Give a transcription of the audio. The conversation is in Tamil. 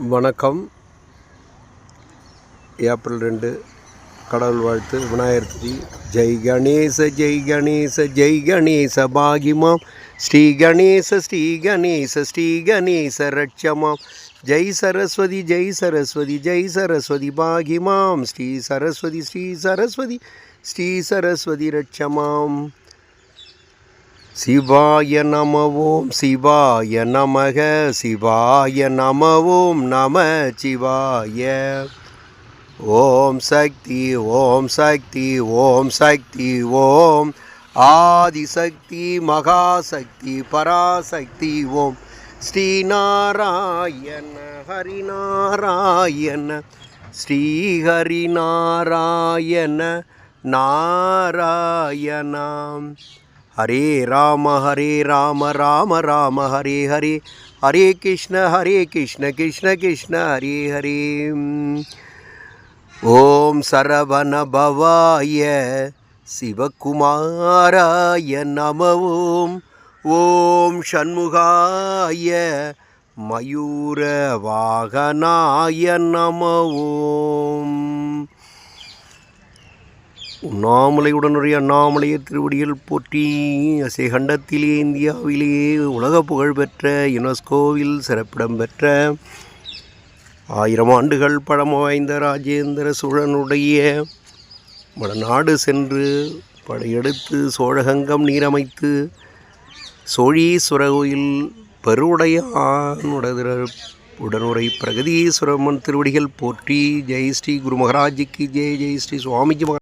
வணக்கம். ஏப்ரல் 2 கடவுள் வாழ்த்து. விநாயகர் துதி. ஜெய் கணேச ஜெய் கணேச ஜெய் கணேச பாகிமாம் ஸ்ரீ கணேச ஸ்ரீ கணேச ஸ்ரீ கணேச ரட்சமாம் ஜெய் சரஸ்வதி ஜெய் சரஸ்வதி ஜெய் சரஸ்வதி பாகிமாம் ஸ்ரீ சரஸ்வதி ஸ்ரீ சரஸ்வதி ஸ்ரீ சரஸ்வதி ரட்சமாம். சிவாய நம ஓம் சிவாய நமக சிவாய நம ஓம் நம சிவாய. ஓம் சக்தி ஓம் சக்தி ஓம் சக்தி ஓம் ஆதிசக்தி மகாசக்தி பராசக்தி ஓம் ஸ்ரீநாராயண ஹரிநாராயண ஸ்ரீஹரிநாராயண நாராயணாம். ஹரே ராம ராம ராம ஹரே ஹரே ஹரே கிருஷ்ண கிருஷ்ண கிருஷ்ண ஹரே ஹரே. ஓம் சரவண பவாய சிவகுமாராய நம ஓம். ஓம் ஷண்முகாய மயூர வாகனாய நம ஓம். உண்ணாமலையுடனுடைய அண்ணாமலைய திருவடிகள் போற்றி. அசேகண்டத்திலே இந்தியாவிலேயே உலக புகழ்பெற்ற யுனெஸ்கோவில் சிறப்பிடம் பெற்ற 1000 ஆண்டுகள் பழமை வாய்ந்த ராஜேந்திர சோழனுடைய வடநாடு சென்று படையெடுத்து சோழகங்கம் நீரமைத்து சோழீஸ்வர கோயில் பெருவுடையானுடனுரை பிரகதீஸ்வரம்மன் திருவடிகள் போற்றி. ஜெய் ஸ்ரீ குரு மகாராஜிக்கு ஜெய். ஜெய் ஸ்ரீ சுவாமிஜி மகா